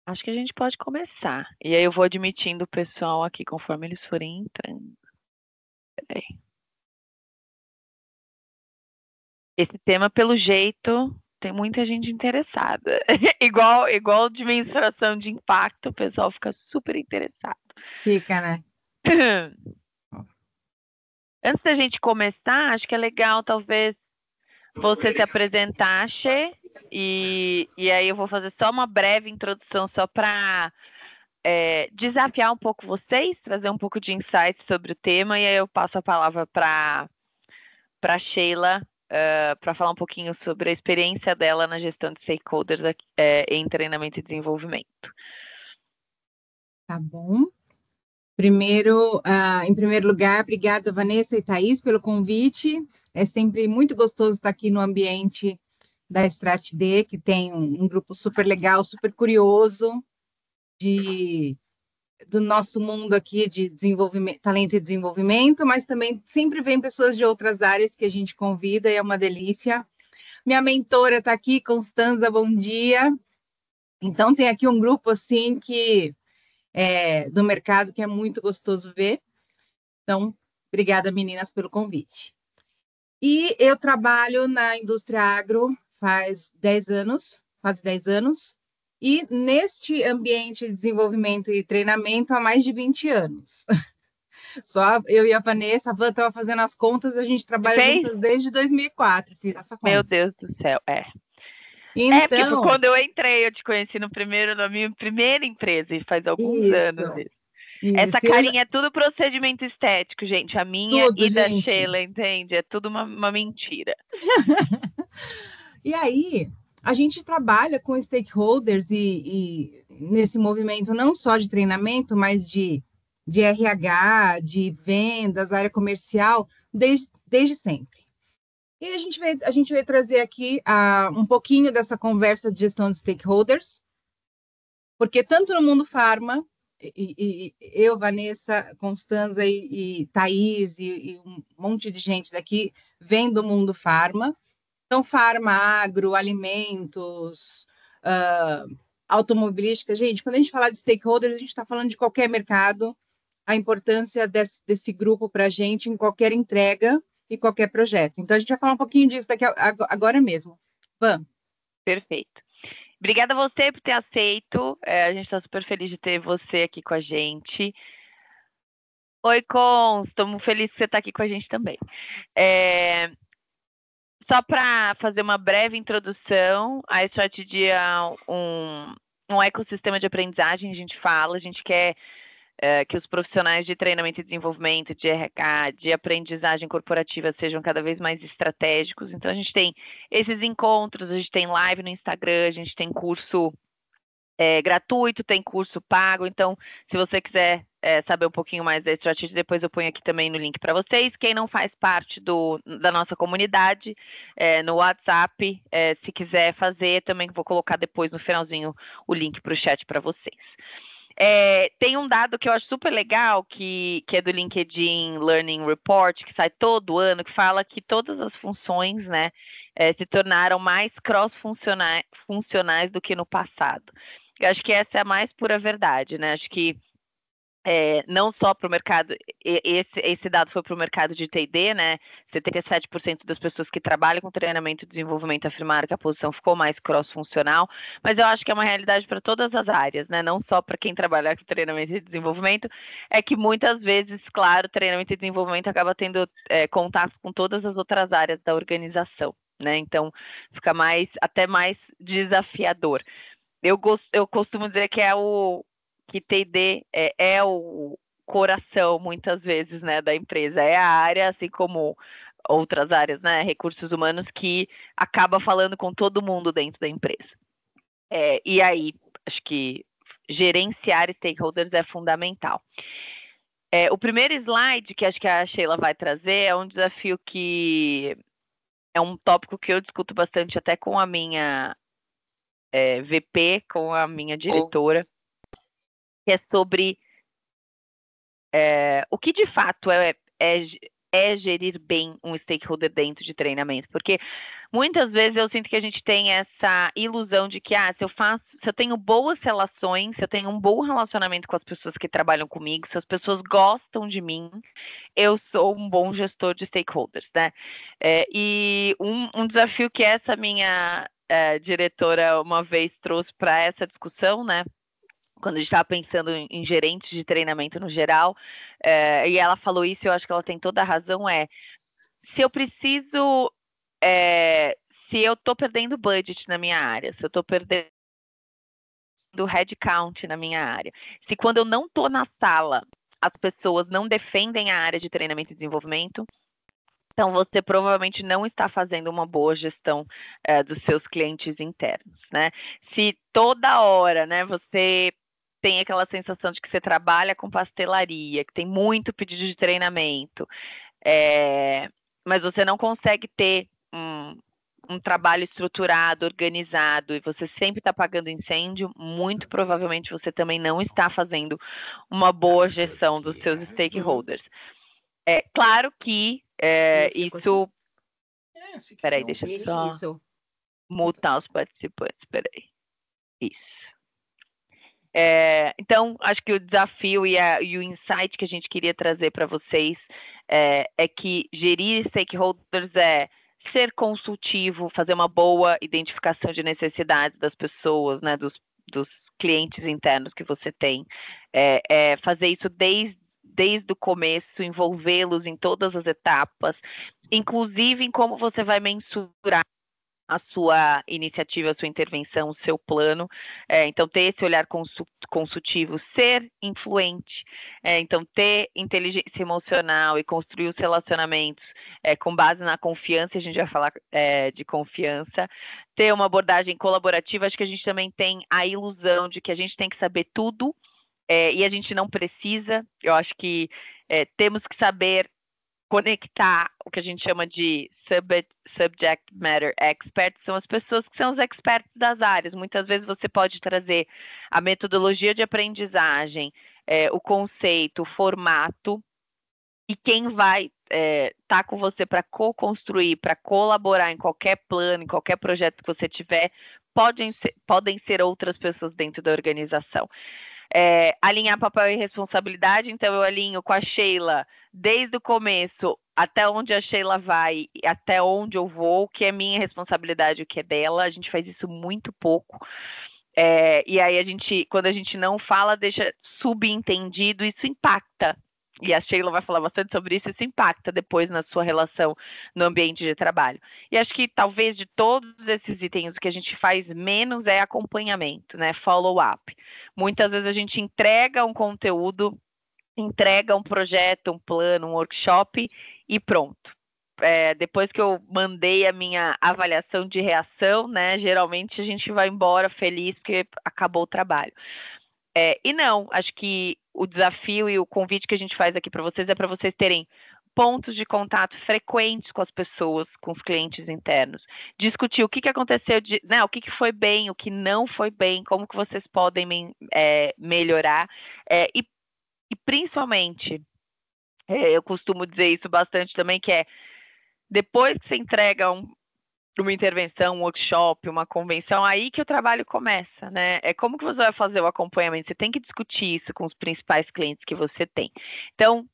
Acho que a gente pode começar. E aí eu vou admitindo o pessoal aqui conforme eles forem entrando. Peraí. Esse tema, pelo jeito, tem muita gente interessada. igual de mensuração de impacto, o pessoal fica super interessado. Fica, né? Antes da gente começar, acho que é legal, talvez, você se apresentar, Xê, e aí eu vou fazer só uma breve introdução só para desafiar um pouco vocês, trazer um pouco de insights sobre o tema, e aí eu passo a palavra para Sheila para falar um pouquinho sobre a experiência dela na gestão de stakeholders em treinamento e desenvolvimento. Tá bom. Primeiro, em primeiro lugar, obrigada, Vanessa e Thaís, pelo convite. É sempre muito gostoso estar aqui no ambiente da StratD, que tem um grupo super legal, super curioso do nosso mundo aqui de desenvolvimento, talento e desenvolvimento, mas também sempre vem pessoas de outras áreas que a gente convida e é uma delícia. Minha mentora está aqui, Constanza, bom dia. Então, tem aqui um grupo assim do mercado que é muito gostoso ver. Então, obrigada, meninas, pelo convite. E eu trabalho na indústria agro faz 10 anos, quase 10 anos, e neste ambiente de desenvolvimento e treinamento há mais de 20 anos. Só eu e a Vanessa, a Van estava fazendo as contas, a gente trabalha juntas desde 2004, fiz essa conta. Meu Deus do céu, Então, porque foi quando eu entrei, eu te conheci na minha primeira empresa, e faz alguns anos isso. Essa carinha é tudo procedimento estético, gente. A minha tudo, e da gente. Sheila, entende? É tudo uma mentira. E aí, a gente trabalha com stakeholders e nesse movimento não só de treinamento, mas de RH, de vendas, área comercial, desde sempre. E a gente veio trazer aqui um pouquinho dessa conversa de gestão de stakeholders, porque tanto no mundo farma, eu, Vanessa, Constanza e Thaís e um monte de gente daqui vem do mundo farma. Então, farma, agro, alimentos, automobilística. Gente, quando a gente fala de stakeholders, a gente está falando de qualquer mercado, a importância desse grupo para a gente em qualquer entrega e qualquer projeto. Então, a gente vai falar um pouquinho disso daqui agora mesmo. Vamos. Perfeito. Obrigada a você por ter aceito. A gente está super feliz de ter você aqui com a gente. Oi, Cons, estamos felizes que você está aqui com a gente também. Só para fazer uma breve introdução, a Strategy é um ecossistema de aprendizagem, a gente quer que os profissionais de treinamento e desenvolvimento, de RH, de aprendizagem corporativa sejam cada vez mais estratégicos. Então, a gente tem esses encontros, a gente tem live no Instagram, a gente tem curso gratuito, tem curso pago. Então, se você quiser saber um pouquinho mais da Strategy, depois eu ponho aqui também no link para vocês. Quem não faz parte da nossa comunidade, no WhatsApp, se quiser fazer, também vou colocar depois no finalzinho o link para o chat para vocês. Tem um dado que eu acho super legal, que é do LinkedIn Learning Report, que sai todo ano, que fala que todas as funções, né, se tornaram mais cross-funcionais do que no passado. Eu acho que essa é a mais pura verdade, né? Acho que não só para o mercado, esse dado foi para o mercado de T&D, né? 77% das pessoas que trabalham com treinamento e desenvolvimento afirmaram que a posição ficou mais cross-funcional, mas eu acho que é uma realidade para todas as áreas, né? Não só para quem trabalha com treinamento e desenvolvimento, é que muitas vezes, claro, treinamento e desenvolvimento acaba tendo contato com todas as outras áreas da organização, né? Então, fica até mais desafiador. Eu costumo dizer que que T&D é o coração, muitas vezes, né, da empresa. É a área, assim como outras áreas, né, recursos humanos, que acaba falando com todo mundo dentro da empresa. E aí, acho que gerenciar stakeholders é fundamental. O primeiro slide, que acho que a Sheila vai trazer, é um desafio que é um tópico que eu discuto bastante até com a minha VP, com a minha diretora, que é sobre o que de fato é gerir bem um stakeholder dentro de treinamento, porque Muitas vezes eu sinto que a gente tem essa ilusão de que, se eu tenho boas relações, se eu tenho um bom relacionamento com as pessoas que trabalham comigo, se as pessoas gostam de mim, eu sou um bom gestor de stakeholders, né? E um desafio que essa minha diretora uma vez trouxe para essa discussão, né? Quando a gente estava pensando em gerentes de treinamento no geral, e ela falou isso, eu acho que ela tem toda a razão, se eu preciso, se eu estou perdendo budget na minha área, se eu estou perdendo headcount na minha área, se quando eu não estou na sala, as pessoas não defendem a área de treinamento e desenvolvimento, então você provavelmente não está fazendo uma boa gestão dos seus clientes internos, né? Se toda hora, né, você tem aquela sensação de que você trabalha com pastelaria, que tem muito pedido de treinamento, mas você não consegue ter um trabalho estruturado, organizado, e você sempre está apagando incêndio, muito provavelmente você também não está fazendo uma boa gestão dos seus stakeholders. É claro que isso... Peraí, deixa eu só mutar os participantes, peraí. Isso. Então, acho que o desafio e o insight que a gente queria trazer para vocês é que gerir stakeholders é ser consultivo, fazer uma boa identificação de necessidades das pessoas, né, dos clientes internos que você tem, fazer isso desde o começo, envolvê-los em todas as etapas, inclusive em como você vai mensurar a sua iniciativa, a sua intervenção, o seu plano. Então, ter esse olhar consultivo, ser influente, então, ter inteligência emocional e construir os relacionamentos com base na confiança, a gente vai falar de confiança, ter uma abordagem colaborativa. Acho que a gente também tem a ilusão de que a gente tem que saber tudo, e a gente não precisa. Eu acho que temos que saber conectar o que a gente chama de subject matter experts, são as pessoas que são os experts das áreas. Muitas vezes você pode trazer a metodologia de aprendizagem, o conceito, o formato, e quem vai estar com você para co-construir, para colaborar em qualquer plano, em qualquer projeto que você tiver, podem ser outras pessoas dentro da organização. Alinhar papel e responsabilidade, então eu alinho com a Sheila desde o começo até onde a Sheila vai, até onde eu vou, o que é minha responsabilidade, o que é dela. A gente faz isso muito pouco, e aí quando a gente não fala, deixa subentendido, isso impacta. E a Sheila vai falar bastante sobre isso impacta depois na sua relação no ambiente de trabalho. E acho que talvez de todos esses itens, o que a gente faz menos é acompanhamento, né? Follow-up. Muitas vezes a gente entrega um conteúdo, entrega um projeto, um plano, um workshop e pronto. Depois que eu mandei a minha avaliação de reação, né? Geralmente a gente vai embora feliz porque acabou o trabalho. E não, acho que o desafio e o convite que a gente faz aqui para vocês é para vocês terem pontos de contato frequentes com as pessoas, com os clientes internos. Discutir o que aconteceu, o que foi bem, o que não foi bem, como que vocês podem melhorar. E principalmente, eu costumo dizer isso bastante também, que depois que você entrega uma intervenção, um workshop, uma convenção, aí que o trabalho começa, né? Como que você vai fazer o acompanhamento? Você tem que discutir isso com os principais clientes que você tem. Então,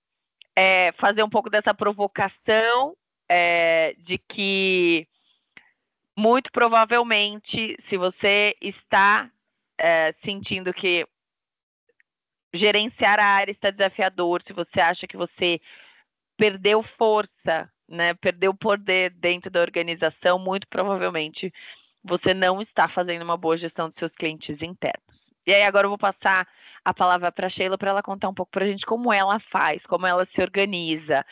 fazer um pouco dessa provocação de que, muito provavelmente, se você está sentindo que gerenciar a área está desafiador, se você acha que você perdeu força, né, perdeu poder dentro da organização, muito provavelmente você não está fazendo uma boa gestão dos seus clientes internos. E aí agora eu vou passar a palavra para a Sheila para ela contar um pouco para a gente como ela faz, como ela se organiza,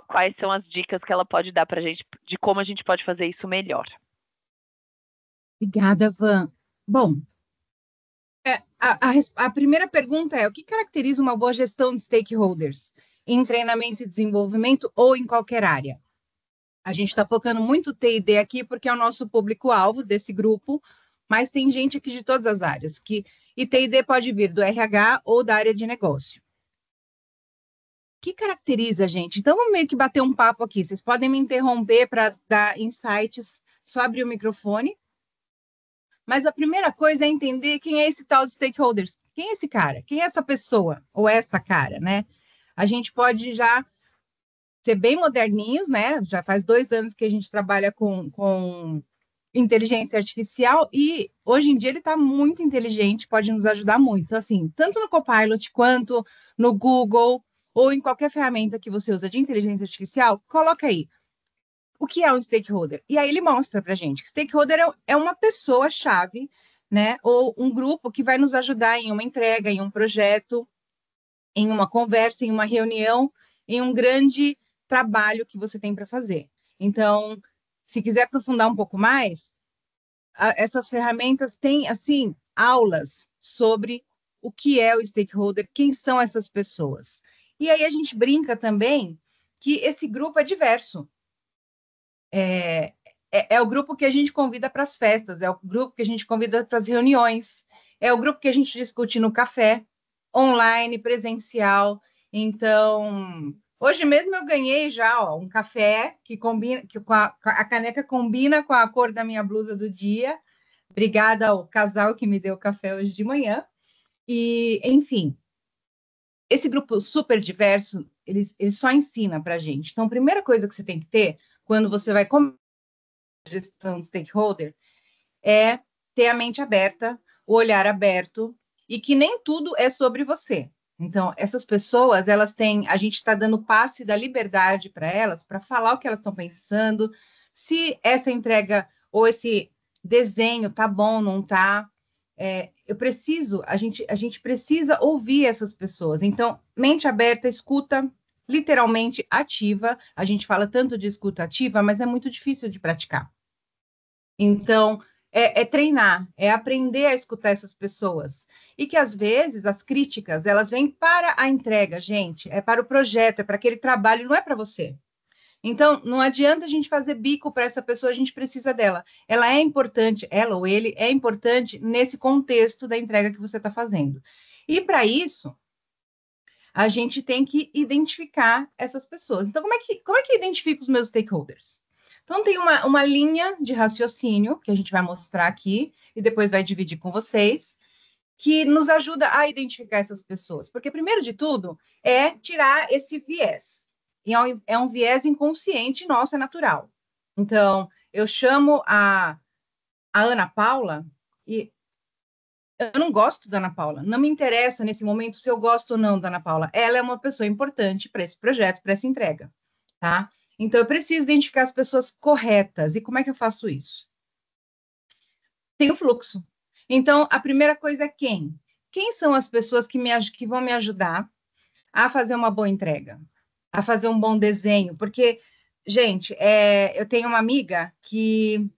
quais são as dicas que ela pode dar para a gente de como a gente pode fazer isso melhor. Obrigada, Van. Bom, a primeira pergunta é: o que caracteriza uma boa gestão de stakeholders em treinamento e desenvolvimento ou em qualquer área? A gente está focando muito T&D aqui porque é o nosso público-alvo desse grupo, mas tem gente aqui de todas as áreas, e T&D pode vir do RH ou da área de negócio. que caracteriza a gente? Então, vamos meio que bater um papo aqui. Vocês podem me interromper para dar insights, só abrir o microfone. Mas a primeira coisa é entender quem é esse tal de stakeholders. Quem é esse cara? Quem é essa pessoa? Ou essa cara, né? A gente pode já ser bem moderninhos, né? Já faz 2 anos que a gente trabalha com inteligência artificial e hoje em dia ele está muito inteligente, pode nos ajudar muito. Então, assim, tanto no Copilot quanto no Google ou em qualquer ferramenta que você usa de inteligência artificial, coloca aí o que é um stakeholder. E aí ele mostra para a gente que stakeholder é uma pessoa-chave, né? Ou um grupo que vai nos ajudar em uma entrega, em um projeto, em uma conversa, em uma reunião, em um grande trabalho que você tem para fazer. Então, se quiser aprofundar um pouco mais, essas ferramentas têm, assim, aulas sobre o que é o stakeholder, quem são essas pessoas. E aí a gente brinca também que esse grupo é diverso. É o grupo que a gente convida para as festas, é o grupo que a gente convida para as reuniões, é o grupo que a gente discute no café, online, presencial. Então, hoje mesmo eu ganhei já um café que combina, que a caneca combina com a cor da minha blusa do dia. Obrigada ao casal que me deu o café hoje de manhã. E, enfim, esse grupo super diverso, ele só ensina para a gente. Então, a primeira coisa que você tem que ter quando você vai começar a gestão de stakeholder é ter a mente aberta, o olhar aberto, e que nem tudo é sobre você. Então, essas pessoas, elas têm, a gente está dando passe da liberdade para elas, para falar o que elas estão pensando, se essa entrega ou esse desenho tá bom, não tá. A gente precisa ouvir essas pessoas. Então, mente aberta, escuta, literalmente ativa. A gente fala tanto de escuta ativa, mas é muito difícil de praticar. Então, é treinar, é aprender a escutar essas pessoas. E que, às vezes, as críticas, elas vêm para a entrega, gente, é para o projeto, é para aquele trabalho, não é para você. Então, não adianta a gente fazer bico para essa pessoa, a gente precisa dela. Ela é importante, ela ou ele é importante nesse contexto da entrega que você está fazendo. E, para isso, a gente tem que identificar essas pessoas. Então, como é que identifica os meus stakeholders? Então, tem uma linha de raciocínio que a gente vai mostrar aqui e depois vai dividir com vocês, que nos ajuda a identificar essas pessoas. Porque, primeiro de tudo, é tirar esse viés. E é um viés inconsciente nosso, é natural. Então, eu chamo a Ana Paula e eu não gosto da Ana Paula. Não me interessa nesse momento se eu gosto ou não da Ana Paula. Ela é uma pessoa importante para esse projeto, para essa entrega, tá? Então, eu preciso identificar as pessoas corretas. E como é que eu faço isso? Tem o fluxo. Então, a primeira coisa é quem? Quem são as pessoas que vão me ajudar a fazer uma boa entrega, a fazer um bom desenho? Porque, gente, eu tenho uma amiga que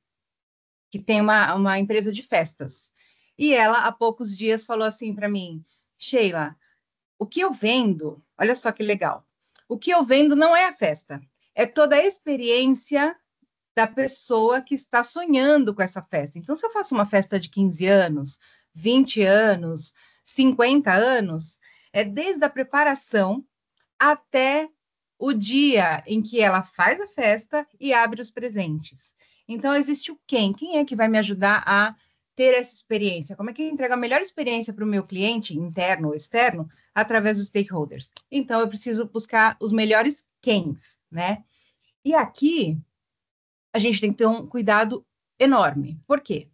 tem uma empresa de festas. E ela, há poucos dias, falou assim para mim: Sheila, o que eu vendo, olha só que legal, o que eu vendo não é a festa, é toda a experiência da pessoa que está sonhando com essa festa. Então, se eu faço uma festa de 15 anos, 20 anos, 50 anos, é desde a preparação até o dia em que ela faz a festa e abre os presentes. Então, existe o quem? Quem é que vai me ajudar a ter essa experiência? Como é que eu entrego a melhor experiência para o meu cliente, interno ou externo, através dos stakeholders? Então, eu preciso buscar os melhores quens, né? E aqui, a gente tem que ter um cuidado enorme. Por quê?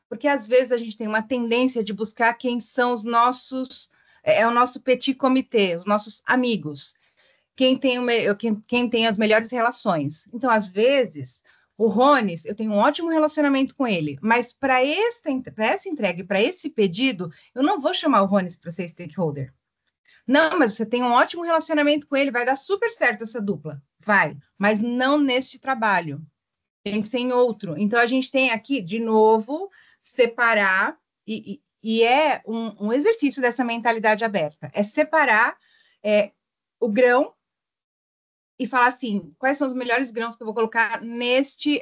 Porque, às vezes, a gente tem uma tendência de buscar quem são os nossos... É o nosso petit comité, os nossos amigos, quem tem as melhores relações. Então, às vezes, o Rones, eu tenho um ótimo relacionamento com ele, mas para essa entrega, para esse pedido, eu não vou chamar o Rones para ser stakeholder. Não, mas você tem um ótimo relacionamento com ele, vai dar super certo essa dupla. Vai, mas não neste trabalho. Tem que ser em outro. Então, a gente tem aqui, de novo, separar, e é um exercício dessa mentalidade aberta. É separar o grão e falar assim, quais são os melhores grãos que eu vou colocar nesse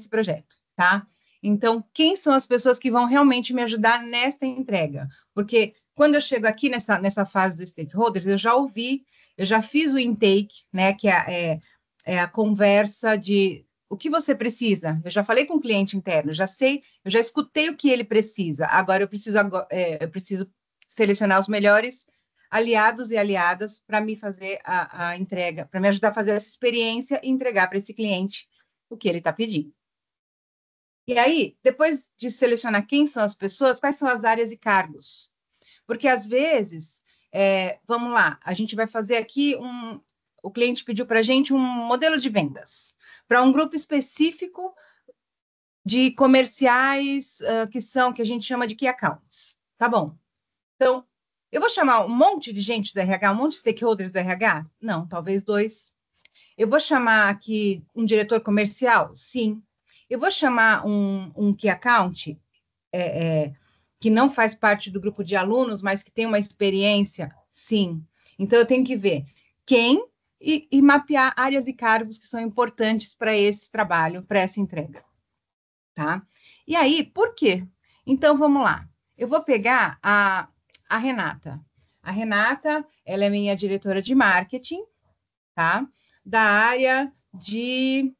projeto, tá? Então, quem são as pessoas que vão realmente me ajudar nesta entrega? Porque quando eu chego aqui nessa fase dos stakeholders, eu já ouvi eu já fiz o intake, né, que é a conversa de o que você precisa. Eu já falei com o cliente interno, já sei, eu já escutei o que ele precisa. Agora eu preciso selecionar os melhores aliados e aliadas para me fazer a entrega, para me ajudar a fazer essa experiência e entregar para esse cliente o que ele está pedindo. E aí, depois de selecionar quem são as pessoas, quais são as áreas e cargos? Porque às vezes, vamos lá, a gente vai fazer aqui o cliente pediu para a gente um modelo de vendas para um grupo específico de comerciais que a gente chama de key accounts. Tá bom. Então, eu vou chamar um monte de gente do RH, um monte de stakeholders do RH? Não, talvez 2. Eu vou chamar aqui um diretor comercial? Sim. Eu vou chamar um key account que não faz parte do grupo de alunos, mas que tem uma experiência? Sim. Então, eu tenho que ver quem e mapear áreas e cargos que são importantes para esse trabalho, para essa entrega, tá? E aí, por quê? Então, vamos lá. Eu vou pegar a Renata. A Renata, ela é minha diretora de marketing, tá? Da área de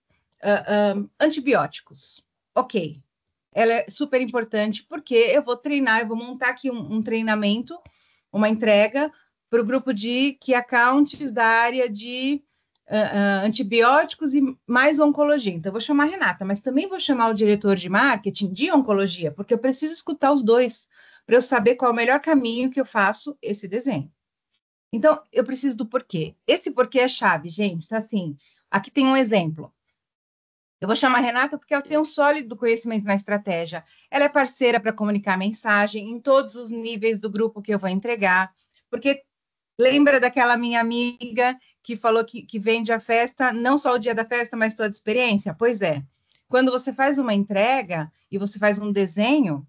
antibióticos. Ok. Ela é super importante porque eu vou treinar, eu vou montar aqui um treinamento, uma entrega para o grupo de key accounts da área de antibióticos e mais oncologia. Então, eu vou chamar a Renata, mas também vou chamar o diretor de marketing de oncologia, porque eu preciso escutar os dois para eu saber qual é o melhor caminho que eu faço esse desenho. Então, eu preciso do porquê. Esse porquê é chave, gente. Então, assim, aqui tem um exemplo. Eu vou chamar a Renata porque ela tem um sólido conhecimento na estratégia. Ela é parceira para comunicar a mensagem em todos os níveis do grupo que eu vou entregar. Porque lembra daquela minha amiga que falou que vende a festa, não só o dia da festa, mas toda a experiência? Pois é. Quando você faz uma entrega e você faz um desenho,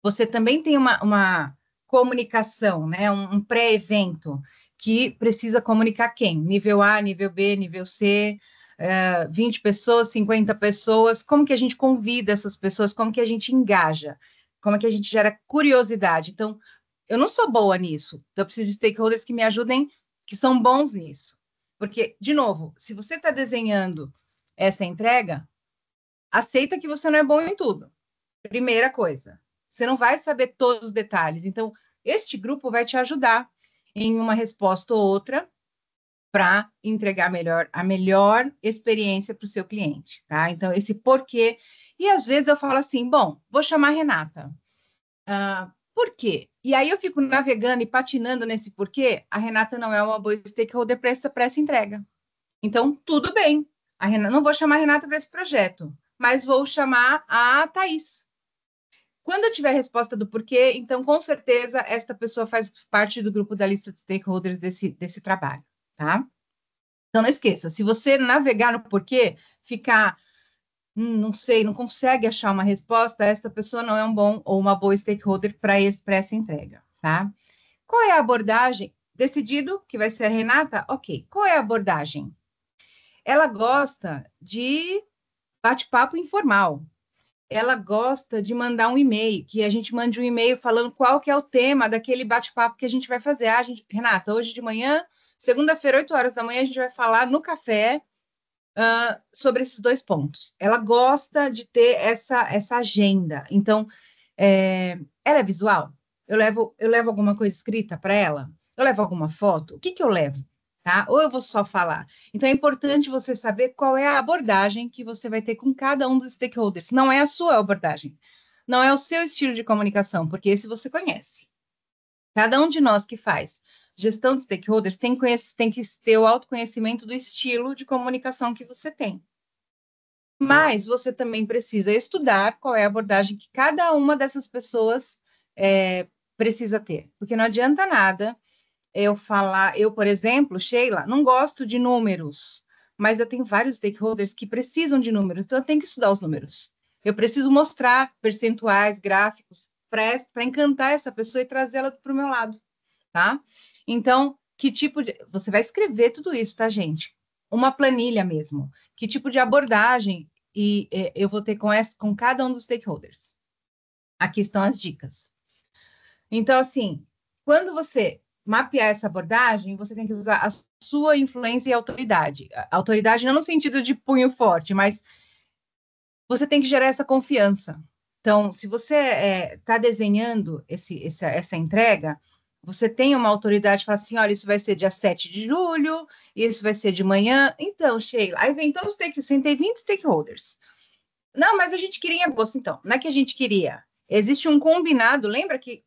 você também tem uma comunicação, né? Um pré-evento que precisa comunicar quem? Nível A, nível B, nível C, 20 pessoas, 50 pessoas. Como que a gente convida essas pessoas? Como que a gente engaja? Como é que a gente gera curiosidade? Então, eu não sou boa nisso. Então, eu preciso de stakeholders que me ajudem, que são bons nisso. Porque, de novo, se você está desenhando essa entrega, aceita que você não é bom em tudo. Primeira coisa. Você não vai saber todos os detalhes. Então, este grupo vai te ajudar em uma resposta ou outra para entregar a melhor experiência para o seu cliente, tá? Então, esse porquê. E às vezes eu falo assim: bom, vou chamar a Renata. Por quê? E aí eu fico navegando e patinando nesse porquê. A Renata não é uma boa stakeholder para essa entrega. Então, tudo bem. Não vou chamar a Renata para esse projeto, mas vou chamar a Thaís. Quando eu tiver a resposta do porquê, então, com certeza, esta pessoa faz parte do grupo da lista de stakeholders desse trabalho, tá? Então, não esqueça, se você navegar no porquê, ficar, não sei, não consegue achar uma resposta, esta pessoa não é um bom ou uma boa stakeholder para essa entrega, tá? Qual é a abordagem? Decidido que vai ser a Renata? Ok. Qual é a abordagem? Ela gosta de bate-papo informal. Ela gosta de mandar um e-mail, que a gente mande um e-mail falando qual que é o tema daquele bate-papo que a gente vai fazer. Renata, hoje de manhã, segunda-feira, 8 horas da manhã, a gente vai falar no café sobre esses 2 pontos. Ela gosta de ter essa agenda. Então, ela é visual? Eu levo alguma coisa escrita para ela? Eu levo alguma foto? O que eu levo? Tá? Ou eu vou só falar? Então, é importante você saber qual é a abordagem que você vai ter com cada um dos stakeholders. Não é a sua abordagem, não é o seu estilo de comunicação, porque esse você conhece. Cada um de nós que faz gestão de stakeholders tem que ter o autoconhecimento do estilo de comunicação que você tem. Mas você também precisa estudar qual é a abordagem que cada uma dessas pessoas precisa ter. Porque não adianta nada eu, por exemplo, Sheila, não gosto de números, mas eu tenho vários stakeholders que precisam de números, então eu tenho que estudar os números. Eu preciso mostrar percentuais, gráficos, para encantar essa pessoa e trazê-la para o meu lado, tá? Então, que tipo de. Você vai escrever tudo isso, tá, gente? Uma planilha mesmo. Que tipo de abordagem eu vou ter com cada um dos stakeholders? Aqui estão as dicas. Então, assim, quando você mapear essa abordagem, você tem que usar a sua influência e autoridade. A autoridade não no sentido de punho forte, mas você tem que gerar essa confiança. Então, se você está desenhando essa entrega, você tem uma autoridade, fala assim, olha, isso vai ser dia 7 de julho, isso vai ser de manhã. Então, Sheila, aí vem todos os stakeholders, sentei 20 stakeholders. Não, mas a gente queria em agosto, então. Não é que a gente queria. Existe um combinado, lembra que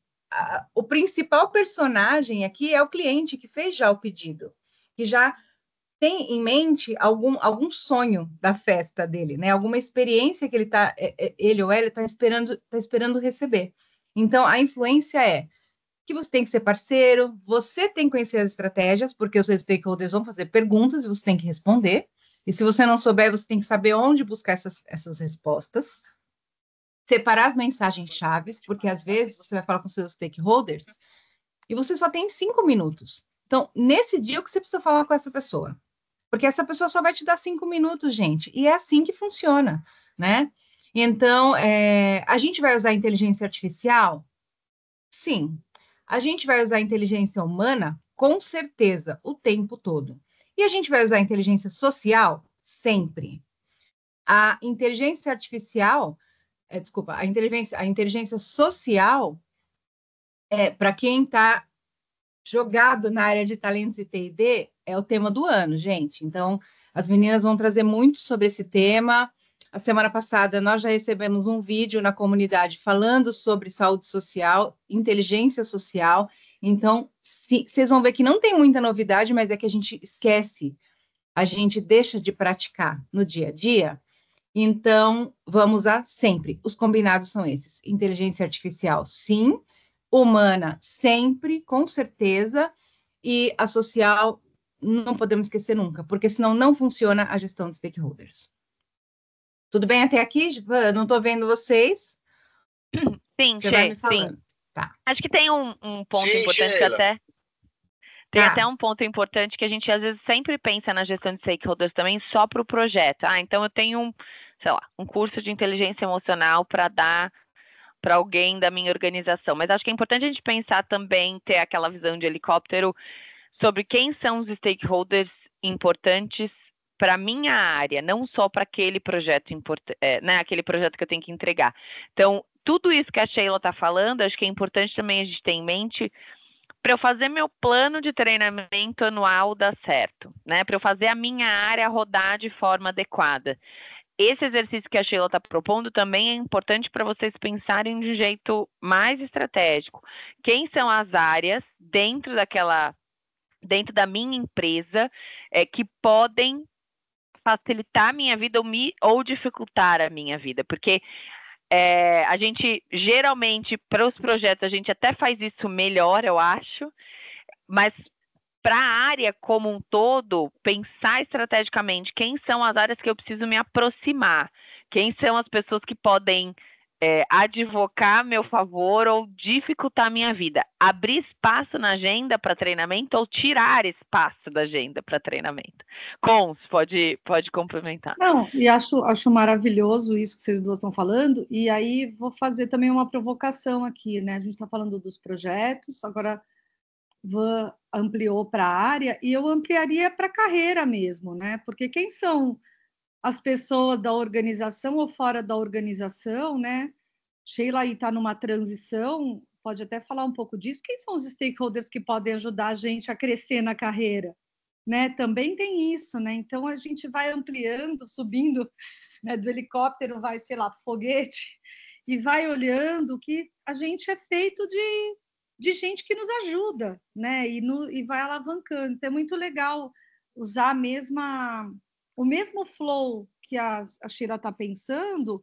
o principal personagem aqui é o cliente que fez já o pedido, que já tem em mente algum sonho da festa dele, né? Alguma experiência que ele ou ela está esperando receber. Então, a influência é que você tem que ser parceiro, você tem que conhecer as estratégias, porque os seus stakeholders vão fazer perguntas e você tem que responder. E se você não souber, você tem que saber onde buscar essas respostas. Separar as mensagens chaves, porque às vezes você vai falar com seus stakeholders e você só tem 5 minutos. Então, nesse dia, o que você precisa falar com essa pessoa? Porque essa pessoa só vai te dar 5 minutos, gente. E é assim que funciona, né? Então, a gente vai usar inteligência artificial? Sim. A gente vai usar inteligência humana? Com certeza, o tempo todo. E a gente vai usar inteligência social? Sempre. A inteligência artificial, desculpa, a inteligência social, para quem está jogado na área de talentos e T&D, é o tema do ano, gente. Então, as meninas vão trazer muito sobre esse tema. A semana passada, nós já recebemos um vídeo na comunidade falando sobre saúde social, inteligência social. Então, vocês vão ver que não tem muita novidade, mas é que a gente esquece, a gente deixa de praticar no dia a dia. Então, vamos usar sempre. Os combinados são esses. Inteligência artificial, sim. Humana, sempre, com certeza. E a social, não podemos esquecer nunca, porque senão não funciona a gestão de stakeholders. Tudo bem até aqui? Eu não estou vendo vocês. Sim, Você vai me falando. sim. Tá. Acho que tem um ponto Sim, importante Sheila. Tem até um ponto importante que a gente às vezes sempre pensa na gestão de stakeholders também só para o projeto. Então eu tenho um curso de inteligência emocional para dar para alguém da minha organização. Mas acho que é importante a gente pensar também, ter aquela visão de helicóptero sobre quem são os stakeholders importantes para a minha área, não só para aquele projeto né, aquele projeto que eu tenho que entregar. Então, tudo isso que a Sheila está falando, acho que é importante também a gente ter em mente para eu fazer meu plano de treinamento anual dar certo, né? Para eu fazer a minha área rodar de forma adequada. Esse exercício que a Sheila está propondo também é importante para vocês pensarem de um jeito mais estratégico. Quem são as áreas dentro da minha empresa que podem facilitar a minha vida ou dificultar a minha vida? Porque a gente, geralmente, para os projetos, a gente até faz isso melhor, eu acho, mas para a área como um todo, pensar estrategicamente quem são as áreas que eu preciso me aproximar, quem são as pessoas que podem advocar a meu favor ou dificultar a minha vida. Abrir espaço na agenda para treinamento ou tirar espaço da agenda para treinamento. Cons, pode complementar. Não, e acho maravilhoso isso que vocês duas estão falando, e aí vou fazer também uma provocação aqui, né? A gente está falando dos projetos, agora ampliou para a área, e eu ampliaria para a carreira mesmo, né? Porque quem são as pessoas da organização ou fora da organização, né? Sheila aí está numa transição, pode até falar um pouco disso. Quem são os stakeholders que podem ajudar a gente a crescer na carreira? Né? Também tem isso, né? Então a gente vai ampliando, subindo, né, do helicóptero, vai, sei lá, foguete, e vai olhando que a gente é feito de gente que nos ajuda, né? E vai alavancando. Então é muito legal usar o mesmo flow que a Sheila está pensando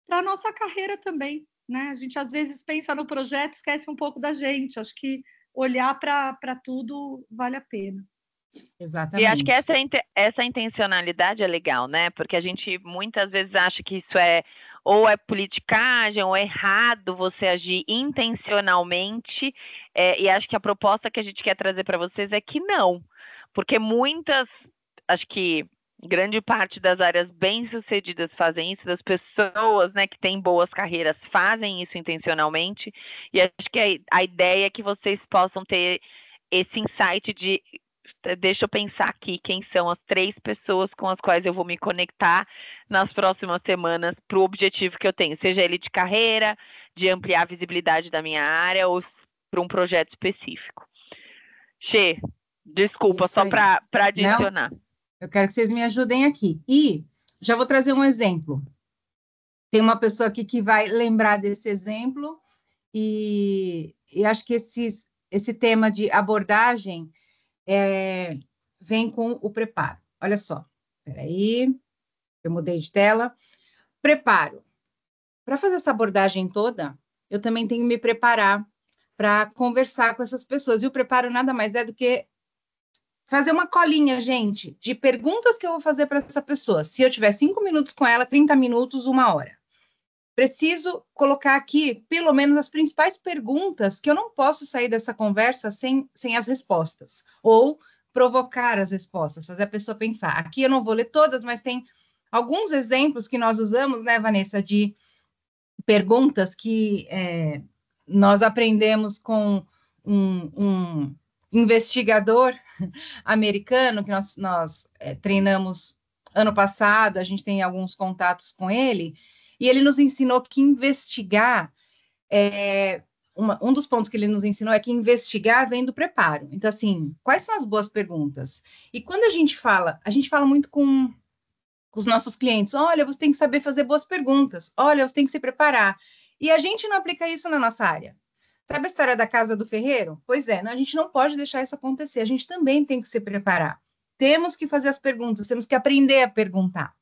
para a nossa carreira também, né? A gente às vezes pensa no projeto, esquece um pouco da gente. Acho que olhar para tudo vale a pena. Exatamente. E acho que essa intencionalidade é legal, né? Porque a gente muitas vezes acha que isso ou é politicagem, ou é errado você agir intencionalmente, e acho que a proposta que a gente quer trazer para vocês é que não, porque acho que grande parte das áreas bem-sucedidas fazem isso, das pessoas, né, que têm boas carreiras fazem isso intencionalmente, e acho que a ideia é que vocês possam ter esse insight de deixa eu pensar aqui quem são as 3 pessoas com as quais eu vou me conectar nas próximas semanas para o objetivo que eu tenho, seja ele de carreira, de ampliar a visibilidade da minha área ou para um projeto específico. Xê, desculpa, Isso só aí. para adicionar. Não, eu quero que vocês me ajudem aqui. E já vou trazer um exemplo. Tem uma pessoa aqui que vai lembrar desse exemplo e acho que esse tema de abordagem vem com o preparo. Olha só, peraí, eu mudei de tela. Preparo. Para fazer essa abordagem toda, eu também tenho que me preparar para conversar com essas pessoas. E o preparo nada mais é do que fazer uma colinha, gente, de perguntas que eu vou fazer para essa pessoa. Se eu tiver 5 minutos com ela, 30 minutos, 1 hora. Preciso colocar aqui, pelo menos, as principais perguntas que eu não posso sair dessa conversa sem as respostas. Ou provocar as respostas, fazer a pessoa pensar. Aqui eu não vou ler todas, mas tem alguns exemplos que nós usamos, né, Vanessa, de perguntas que nós aprendemos com um investigador americano que nós treinamos ano passado, a gente tem alguns contatos com ele, e ele nos ensinou que investigar, um dos pontos que ele nos ensinou é que investigar vem do preparo. Então, assim, quais são as boas perguntas? E quando a gente fala muito com os nossos clientes, olha, você tem que saber fazer boas perguntas, olha, você tem que se preparar. E a gente não aplica isso na nossa área. Sabe a história da casa do ferreiro? Pois é, a gente não pode deixar isso acontecer, a gente também tem que se preparar. Temos que fazer as perguntas, temos que aprender a perguntar.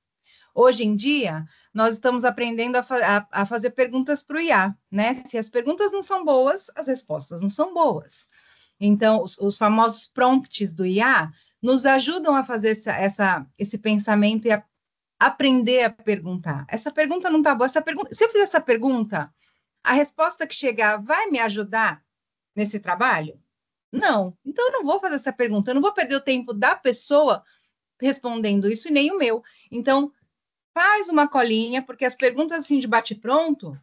Hoje em dia, nós estamos aprendendo a fazer perguntas para o IA, né? Se as perguntas não são boas, as respostas não são boas. Então, os famosos prompts do IA nos ajudam a fazer esse pensamento e a aprender a perguntar. Essa pergunta não está boa. Se eu fizer essa pergunta, a resposta que chegar vai me ajudar nesse trabalho? Não. Então, eu não vou fazer essa pergunta. Eu não vou perder o tempo da pessoa respondendo isso e nem o meu. Então, faz uma colinha, porque as perguntas assim de bate-pronto,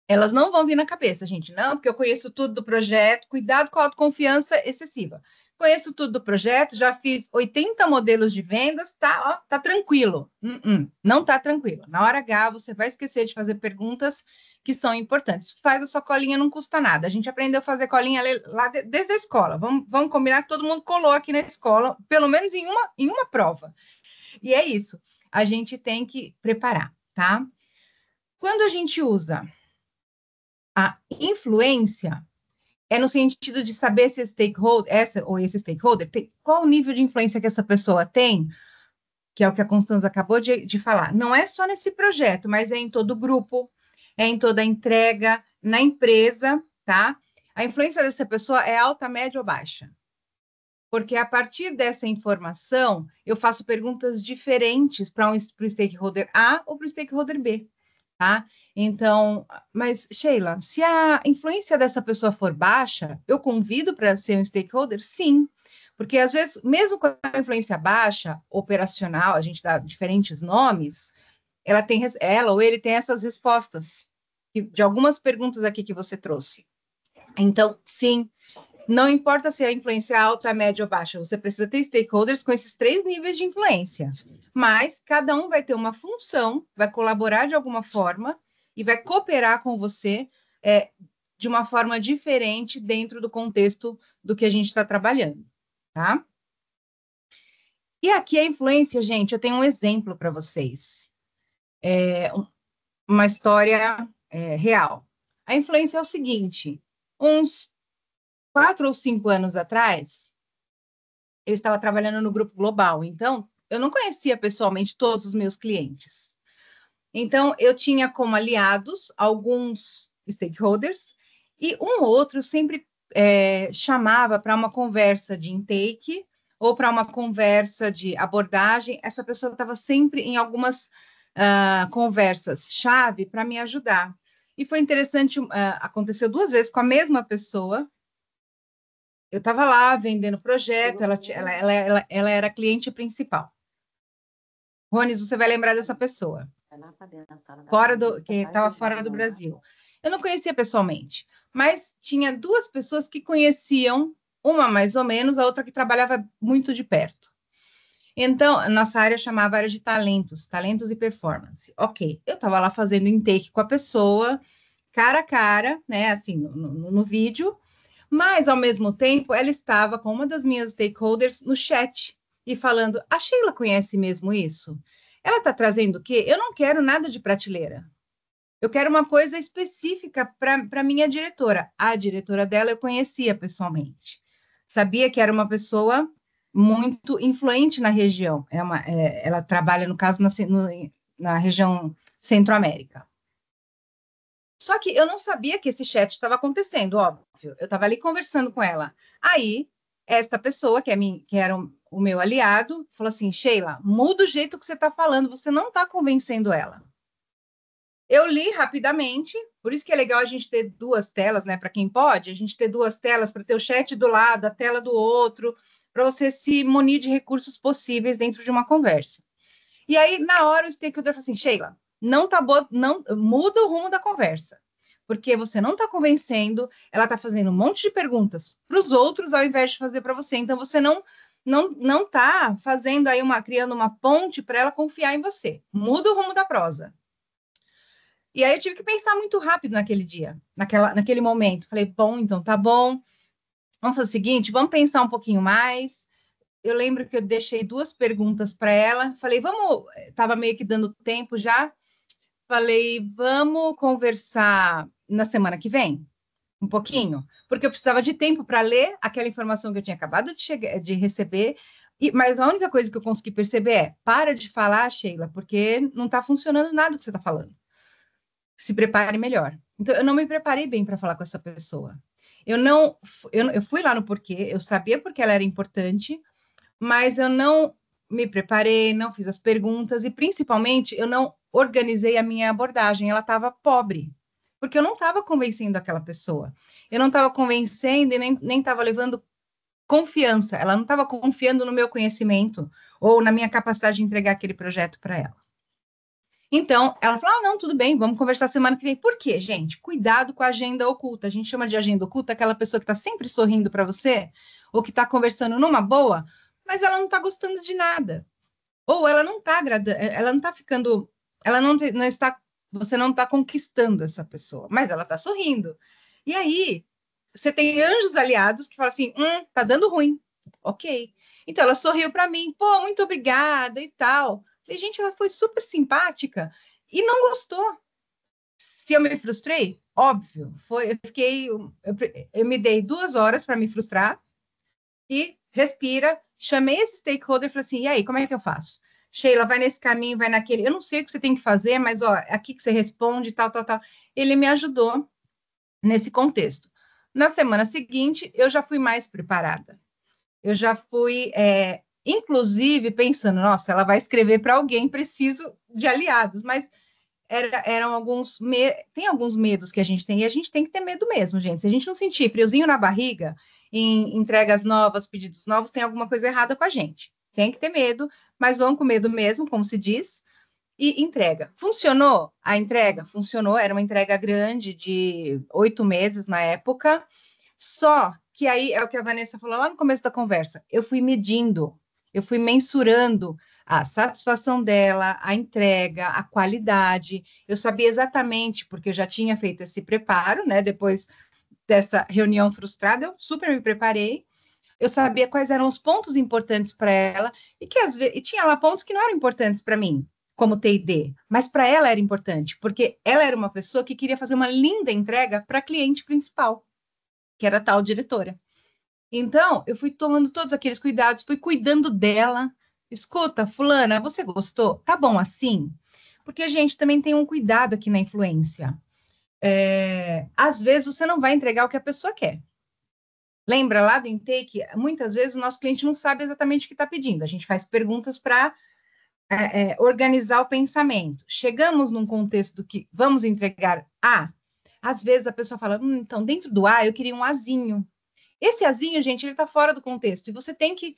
elas não vão vir na cabeça, gente. Não, porque eu conheço tudo do projeto. Cuidado com a autoconfiança excessiva. Conheço tudo do projeto, já fiz 80 modelos de vendas, tá tranquilo. Não tá tranquilo. Na hora H, você vai esquecer de fazer perguntas que são importantes. Faz a sua colinha, não custa nada. A gente aprendeu a fazer colinha lá desde a escola. Vamos combinar que todo mundo colou aqui na escola, pelo menos em uma prova. E é isso. A gente tem que preparar, tá? Quando a gente usa a influência, é no sentido de saber se esse stakeholder qual o nível de influência que essa pessoa tem, que é o que a Constanza acabou de falar. Não é só nesse projeto, mas é em todo o grupo, é em toda a entrega, na empresa, tá? A influência dessa pessoa é alta, média ou baixa? Porque a partir dessa informação, eu faço perguntas diferentes para o stakeholder A ou para o stakeholder B. Tá? Então, mas Sheila, se a influência dessa pessoa for baixa, eu convido para ser um stakeholder? Sim, porque às vezes, mesmo com a influência baixa, operacional, a gente dá diferentes nomes, ela ou ele tem essas respostas de algumas perguntas aqui que você trouxe. Então, sim, não importa se a influência é alta, média ou baixa, você precisa ter stakeholders com esses 3 níveis de influência. Mas cada um vai ter uma função, vai colaborar de alguma forma e vai cooperar com você de uma forma diferente dentro do contexto do que a gente está trabalhando, tá? E aqui a influência, gente, eu tenho um exemplo para vocês. Uma história real. A influência é o seguinte, uns 4 ou 5 anos atrás, eu estava trabalhando no Grupo Global, então eu não conhecia pessoalmente todos os meus clientes. Então, eu tinha como aliados alguns stakeholders e um outro sempre chamava para uma conversa de intake ou para uma conversa de abordagem. Essa pessoa estava sempre em algumas conversas-chave para me ajudar. E foi interessante, aconteceu 2 vezes com a mesma pessoa. Eu estava lá vendendo projeto, ela era a cliente principal. Rones, você vai lembrar dessa pessoa. Que estava fora do Brasil. Eu não conhecia pessoalmente, mas tinha 2 pessoas que conheciam uma mais ou menos, a outra que trabalhava muito de perto. Então, nossa área chamava área de talentos e performance. Ok, eu estava lá fazendo intake com a pessoa, cara a cara, né, assim, no vídeo, mas, ao mesmo tempo, ela estava com uma das minhas stakeholders no chat e falando, a Sheila conhece mesmo isso? Ela está trazendo o quê? Eu não quero nada de prateleira. Eu quero uma coisa específica para minha diretora. A diretora dela eu conhecia pessoalmente. Sabia que era uma pessoa muito influente na região. Ela trabalha, no caso, na região Centro-América. Só que eu não sabia que esse chat estava acontecendo, óbvio. Eu estava ali conversando com ela. Aí, esta pessoa, que era o meu aliado, falou assim, Sheila, muda o jeito que você está falando, você não está convencendo ela. Eu li rapidamente, por isso que é legal a gente ter duas telas, né? Para quem pode, a gente ter duas telas para ter o chat do lado, a tela do outro, para você se munir de recursos possíveis dentro de uma conversa. E aí, na hora, o stakeholder falou assim, Sheila, não tá boa, não, muda o rumo da conversa, porque você não está convencendo, ela está fazendo um monte de perguntas para os outros ao invés de fazer para você. Então, você não está fazendo aí criando uma ponte para ela confiar em você. Muda o rumo da prosa. E aí eu tive que pensar muito rápido naquele dia, naquele momento. Falei, bom, então tá bom. Vamos fazer o seguinte, vamos pensar um pouquinho mais. Eu lembro que eu deixei duas perguntas para ela. Falei, vamos. Estava meio que dando tempo já. Falei, vamos conversar na semana que vem, um pouquinho, porque eu precisava de tempo para ler aquela informação que eu tinha acabado de receber. Mas a única coisa que eu consegui perceber é: para de falar, Sheila, porque não está funcionando nada o que você está falando. Se prepare melhor. Então, eu não me preparei bem para falar com essa pessoa. Eu fui lá no porquê, eu sabia porque ela era importante, mas eu não me preparei, não fiz as perguntas e, principalmente, eu não organizei a minha abordagem. Ela estava pobre, porque eu não estava convencendo aquela pessoa. Eu não estava convencendo e nem estava levando confiança. Ela não estava confiando no meu conhecimento ou na minha capacidade de entregar aquele projeto para ela. Então, ela falou: não, tudo bem, vamos conversar semana que vem. Por quê, gente? Cuidado com a agenda oculta. A gente chama de agenda oculta aquela pessoa que está sempre sorrindo para você, ou que está conversando numa boa, mas ela não está gostando de nada. Ou ela não está agradando, ela não está ficando, ela não está, você não está conquistando essa pessoa, mas ela está sorrindo. E aí, você tem anjos aliados que falam assim: tá dando ruim. Ok. Então, ela sorriu para mim, pô, muito obrigada e tal. Falei, gente, ela foi super simpática e não gostou. Se eu me frustrei, óbvio, eu me dei 2 horas para me frustrar e respira, chamei esse stakeholder e falei assim, e aí, como é que eu faço? Sheila, vai nesse caminho, vai naquele, eu não sei o que você tem que fazer, mas ó, aqui que você responde, tal, tal, tal. Ele me ajudou nesse contexto. Na semana seguinte, eu já fui mais preparada. Eu já fui, inclusive, pensando, nossa, ela vai escrever para alguém, preciso de aliados, mas eram tem alguns medos que a gente tem, e a gente tem que ter medo mesmo, gente. Se a gente não sentir friozinho na barriga, em entregas novas, pedidos novos, tem alguma coisa errada com a gente. Tem que ter medo, mas vão com medo mesmo, como se diz, e entrega. Funcionou a entrega? Funcionou, era uma entrega grande de 8 meses na época, só que aí é o que a Vanessa falou lá no começo da conversa. Eu fui medindo, eu fui mensurando a satisfação dela, a entrega, a qualidade. Eu sabia exatamente, porque eu já tinha feito esse preparo, né? Depois dessa reunião frustrada, eu super me preparei. Eu sabia quais eram os pontos importantes para ela e que às vezes e tinha lá pontos que não eram importantes para mim, como T&D, mas para ela era importante, porque ela era uma pessoa que queria fazer uma linda entrega para a cliente principal, que era a tal diretora. Então, eu fui tomando todos aqueles cuidados, fui cuidando dela. Escuta, fulana, você gostou? Tá bom assim? Porque a gente também tem um cuidado aqui na influência. Às vezes você não vai entregar o que a pessoa quer. Lembra lá do intake? Muitas vezes o nosso cliente não sabe exatamente o que está pedindo. A gente faz perguntas para organizar o pensamento. Chegamos num contexto do que vamos entregar A. Às vezes a pessoa fala, então dentro do A eu queria um Azinho. Esse azinho, gente, ele está fora do contexto. E você tem que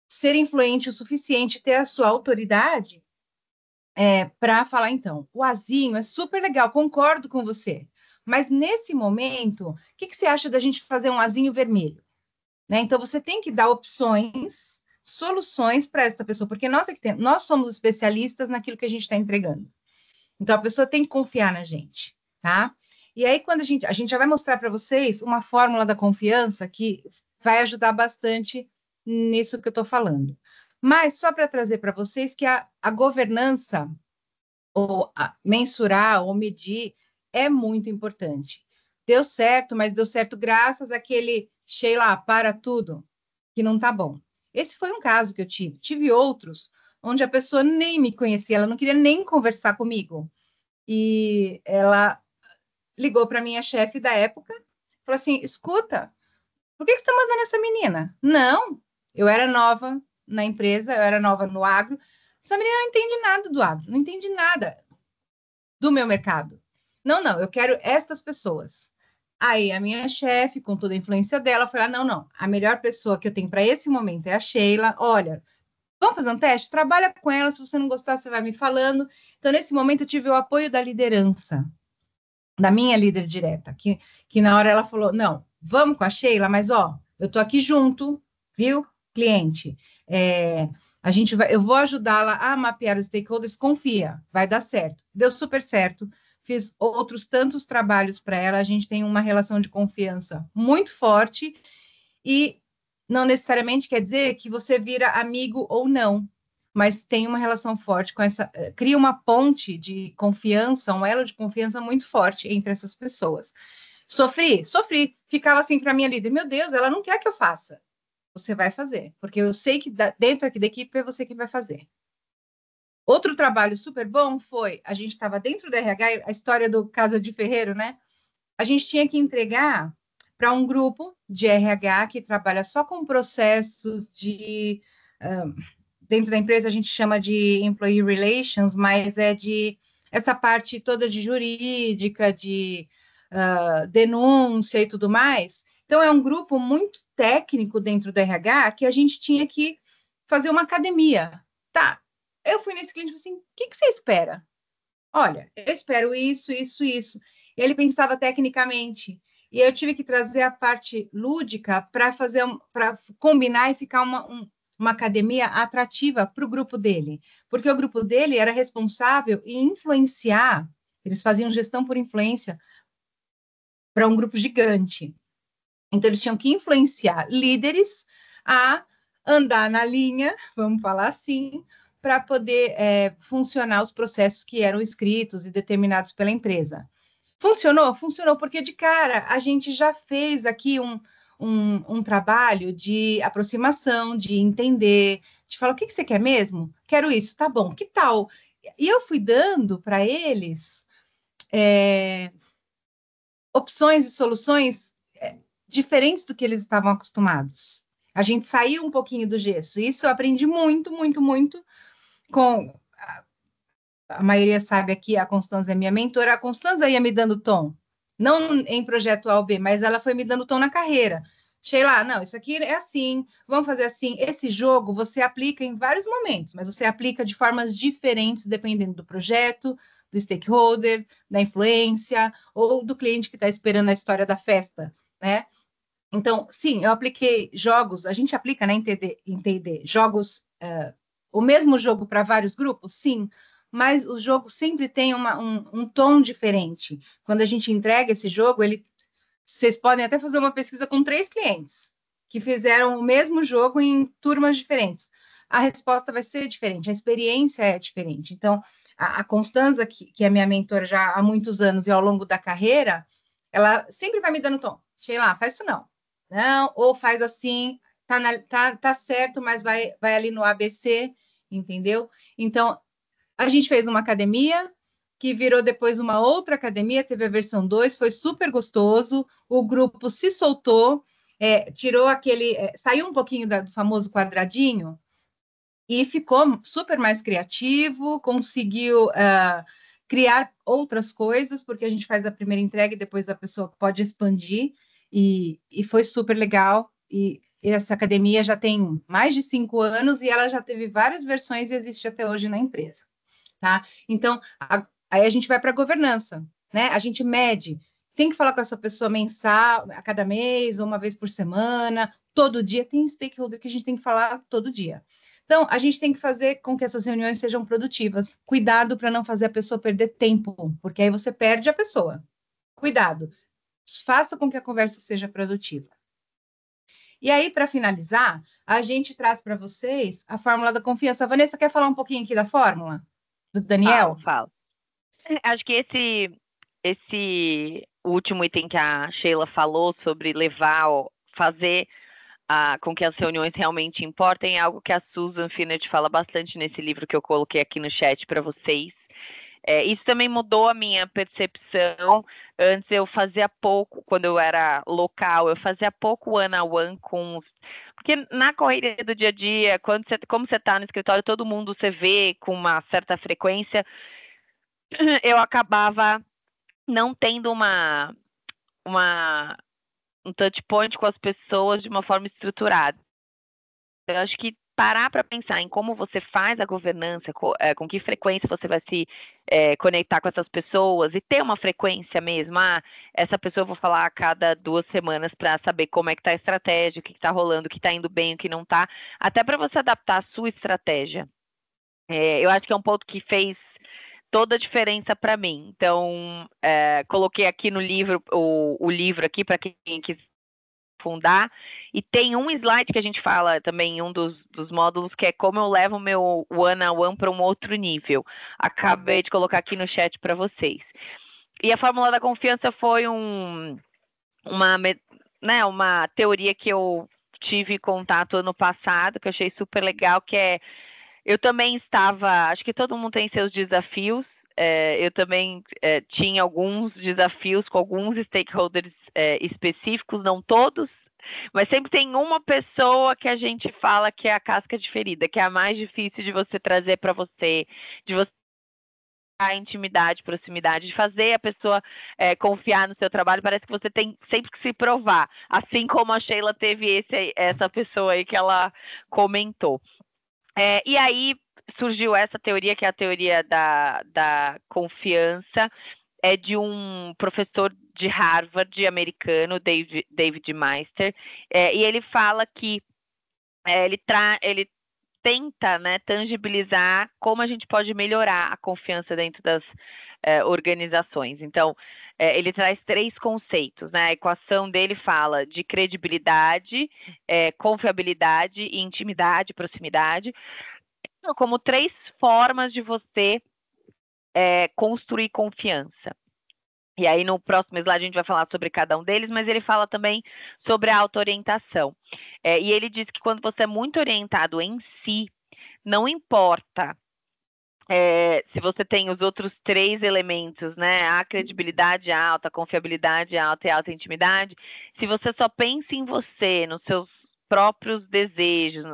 ser influente o suficiente, ter a sua autoridade para falar, então, o azinho é super legal, concordo com você. Mas nesse momento, o que você acha da gente fazer um azinho vermelho? Né? Então, você tem que dar opções, soluções para esta pessoa, porque nós somos especialistas naquilo que a gente está entregando. Então, a pessoa tem que confiar na gente, tá? E aí, quando a gente já vai mostrar para vocês uma fórmula da confiança que vai ajudar bastante nisso que eu estou falando. Mas, só para trazer para vocês que a governança, ou mensurar, ou medir, é muito importante. Deu certo, mas deu certo graças àquele, Sheila, para tudo, que não tá bom. Esse foi um caso que eu tive. Tive outros onde a pessoa nem me conhecia, ela não queria nem conversar comigo. E ela ligou para minha chefe da época, falou assim: escuta, por que você está mandando essa menina? Não, eu era nova na empresa, eu era nova no agro. Essa menina não entende nada do agro, não entende nada do meu mercado. Não, não, eu quero estas pessoas. Aí a minha chefe, com toda a influência dela, falou: não, não, a melhor pessoa que eu tenho para esse momento é a Sheila. Olha, vamos fazer um teste? Trabalha com ela, se você não gostar, você vai me falando. Então, nesse momento, eu tive o apoio da liderança, da minha líder direta, que na hora ela falou: não, vamos com a Sheila, mas ó, eu tô aqui junto, viu, cliente? Eu vou ajudá-la a mapear os stakeholders, confia, vai dar certo. Deu super certo. Fiz outros tantos trabalhos para ela, a gente tem uma relação de confiança muito forte e não necessariamente quer dizer que você vira amigo ou não, mas tem uma relação forte com essa, cria uma ponte de confiança, um elo de confiança muito forte entre essas pessoas. Sofri, ficava assim para minha líder: meu Deus, ela não quer que eu faça. Você vai fazer, porque eu sei que dentro aqui da equipe é você quem vai fazer. Outro trabalho super bom foi, a gente estava dentro do RH, a história do Casa de Ferreiro, né? A gente tinha que entregar para um grupo de RH que trabalha só com processos de... dentro da empresa a gente chama de employee relations, mas é de essa parte toda de jurídica, de denúncia e tudo mais. Então, é um grupo muito técnico dentro do RH que a gente tinha que fazer uma academia. Tá, eu fui nesse cliente e falei assim: o que você espera? Olha, eu espero isso, isso, isso. E ele pensava tecnicamente. E eu tive que trazer a parte lúdica para combinar e ficar uma academia atrativa para o grupo dele. Porque o grupo dele era responsável em influenciar, eles faziam gestão por influência para um grupo gigante. Então, eles tinham que influenciar líderes a andar na linha, vamos falar assim, para poder funcionar os processos que eram escritos e determinados pela empresa. Funcionou? Funcionou, porque de cara a gente já fez aqui um trabalho de aproximação, de entender, de falar: o que você quer mesmo? Quero isso, tá bom, que tal? E eu fui dando para eles opções e soluções diferentes do que eles estavam acostumados. A gente saiu um pouquinho do gesso. Isso eu aprendi muito, muito, muito com... A maioria sabe aqui, a Constanza é minha mentora. A Constanza ia me dando tom, não em projeto A ou B, mas ela foi me dando tom na carreira. Sheila, não, isso aqui é assim, vamos fazer assim. Esse jogo você aplica em vários momentos, mas você aplica de formas diferentes, dependendo do projeto, do stakeholder, da influência, ou do cliente que está esperando a história da festa, né? Então, sim, eu apliquei jogos, a gente aplica, né, em T&D, jogos, o mesmo jogo para vários grupos, sim, mas o jogo sempre tem um tom diferente. Quando a gente entrega esse jogo, vocês podem até fazer uma pesquisa com 3 clientes que fizeram o mesmo jogo em turmas diferentes. A resposta vai ser diferente, a experiência é diferente. Então, a Constanza, que é minha mentora já há muitos anos e ao longo da carreira, ela sempre vai me dando tom. Sheila, faz isso não. Não, ou faz assim, tá certo, mas vai ali no ABC, entendeu? Então, a gente fez uma academia, que virou depois uma outra academia, teve a versão 2, foi super gostoso, o grupo se soltou, tirou saiu um pouquinho do famoso quadradinho, e ficou super mais criativo, conseguiu criar outras coisas, porque a gente faz a primeira entrega e depois a pessoa pode expandir, e foi super legal. E essa academia já tem mais de 5 anos e ela já teve várias versões e existe até hoje na empresa, tá? Então, aí a gente vai para a governança, né? A gente mede tem que falar com essa pessoa mensal, a cada mês, ou uma vez por semana, todo dia. Tem stakeholder que a gente tem que falar todo dia. Então, a gente tem que fazer com que essas reuniões sejam produtivas. Cuidado para não fazer a pessoa perder tempo, porque aí você perde a pessoa. Cuidado. Faça com que a conversa seja produtiva. E aí, para finalizar, a gente traz para vocês a fórmula da confiança. A Vanessa quer falar um pouquinho aqui da fórmula? Do Daniel? Falo. Acho que esse último item que a Sheila falou sobre fazer com que as reuniões realmente importem é algo que a Susan Finnert fala bastante nesse livro que eu coloquei aqui no chat para vocês. Isso também mudou a minha percepção. Antes eu fazia pouco, quando eu era local, eu fazia pouco one-on-one com... Porque na correria do dia a dia, como você está no escritório, todo mundo você vê com uma certa frequência, eu acabava não tendo um touch point com as pessoas de uma forma estruturada. Eu acho que parar para pensar em como você faz a governança, com que frequência você vai se conectar com essas pessoas e ter uma frequência mesmo. Essa pessoa eu vou falar a cada 2 semanas para saber como é que está a estratégia, o que está rolando, o que está indo bem, o que não está, até para você adaptar a sua estratégia. Eu acho que é um ponto que fez toda a diferença para mim. Então, coloquei aqui no livro, o livro aqui para quem quiser fundar, e tem um slide que a gente fala também em um dos módulos, que é como eu levo o meu one-on-one para um outro nível. Acabei de colocar aqui no chat para vocês. E a fórmula da confiança foi uma teoria que eu tive contato ano passado, que eu achei super legal, que eu também estava, acho que todo mundo tem seus desafios, eu também tinha alguns desafios com alguns stakeholders específicos, não todos, mas sempre tem uma pessoa que a gente fala que é a casca de ferida, que é a mais difícil de você trazer para você, de você a intimidade, proximidade, de fazer a pessoa confiar no seu trabalho. Parece que você tem sempre que se provar, assim como a Sheila teve essa pessoa aí que ela comentou. E aí surgiu essa teoria, que é a teoria da confiança, de um professor de Harvard americano, David Meister, e ele fala que ele tenta, né, tangibilizar como a gente pode melhorar a confiança dentro das organizações. Então, ele traz 3 conceitos, né? A equação dele fala de credibilidade, confiabilidade e intimidade, proximidade, como 3 formas de você construir confiança. E aí, no próximo slide, a gente vai falar sobre cada um deles, mas ele fala também sobre a auto-orientação. E ele diz que quando você é muito orientado em si, não importa se você tem os outros 3 elementos, né? A credibilidade alta, a confiabilidade alta e a alta intimidade. Se você só pensa em você, nos seus próprios desejos,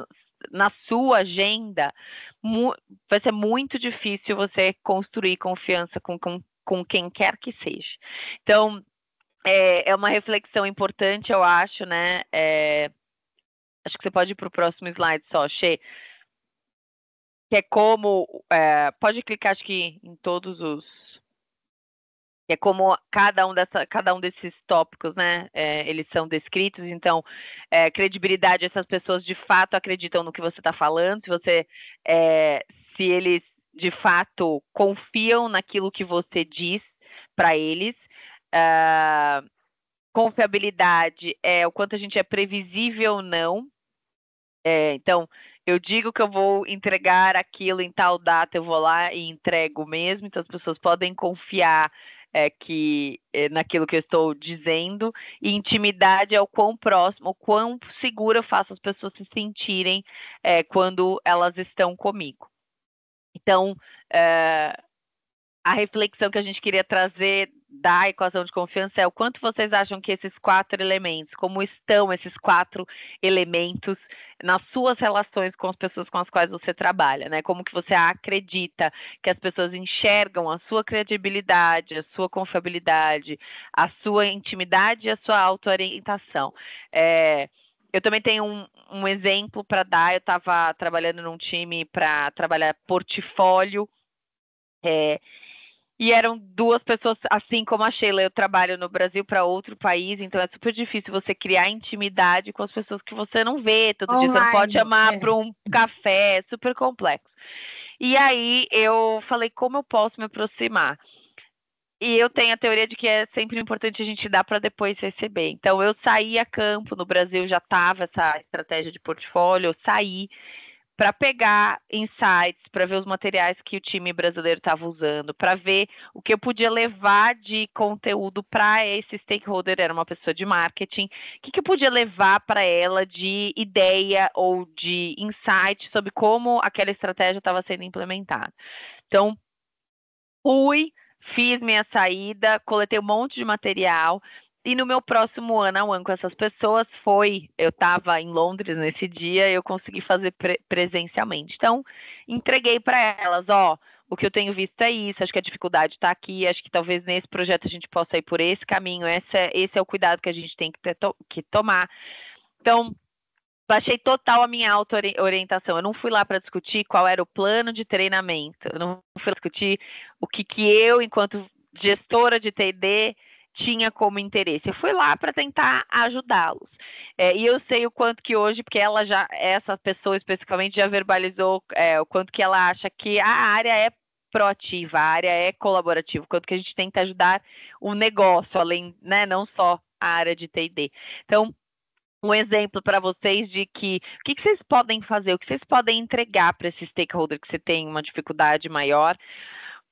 na sua agenda, vai ser muito difícil você construir confiança com quem quer que seja. Então, é uma reflexão importante, eu acho, né? Acho que você pode ir para o próximo slide só, Xê. Que é como... pode clicar, acho que em todos os... É como cada um desses tópicos, né? Eles são descritos. Então, credibilidade, essas pessoas de fato acreditam no que você está falando. Se eles de fato confiam naquilo que você diz para eles. Confiabilidade é o quanto a gente é previsível ou não. Então, eu digo que eu vou entregar aquilo em tal data, eu vou lá e entrego mesmo. Então, as pessoas podem confiar naquilo que eu estou dizendo. E intimidade é o quão próximo, o quão seguro eu faço as pessoas se sentirem quando elas estão comigo. Então, a reflexão que a gente queria trazer da equação de confiança é o quanto vocês acham que esses 4 elementos, como estão esses 4 elementos nas suas relações com as pessoas com as quais você trabalha, né? Como que você acredita que as pessoas enxergam a sua credibilidade, a sua confiabilidade, a sua intimidade e a sua auto-orientação. Eu também tenho um exemplo para dar. Eu estava trabalhando num time para trabalhar portfólio, E eram duas pessoas, assim como a Sheila. Eu trabalho no Brasil para outro país, então é super difícil você criar intimidade com as pessoas que você não vê todo dia. Você não pode Online, chamar para um café, é super complexo. E aí eu falei, como eu posso me aproximar? E eu tenho a teoria de que é sempre importante a gente dar para depois receber. Então, eu saí a campo, no Brasil já estava essa estratégia de portfólio, eu saí para pegar insights, para ver os materiais que o time brasileiro estava usando, para ver o que eu podia levar de conteúdo para esse stakeholder, era uma pessoa de marketing, o que eu podia levar para ela de ideia ou de insight sobre como aquela estratégia estava sendo implementada. Então, fiz minha saída, coletei um monte de material, e no meu próximo one-on-one com essas pessoas eu estava em Londres nesse dia, eu consegui fazer presencialmente. Então, entreguei para elas, o que eu tenho visto é isso, acho que a dificuldade está aqui, acho que talvez nesse projeto a gente possa ir por esse caminho, esse é o cuidado que a gente tem que tomar. Então, baixei total a minha auto-orientação. Eu não fui lá para discutir qual era o plano de treinamento. Eu não fui lá discutir o que eu, enquanto gestora de T&D, tinha como interesse. Eu fui lá para tentar ajudá-los. E eu sei o quanto que hoje, porque essa pessoa especificamente já verbalizou o quanto que ela acha que a área é proativa, a área é colaborativa, o quanto que a gente tenta ajudar o negócio, além, né, não só a área de T&D. Então, um exemplo para vocês de que o que vocês podem fazer, o que vocês podem entregar para esse stakeholder que você tem uma dificuldade maior,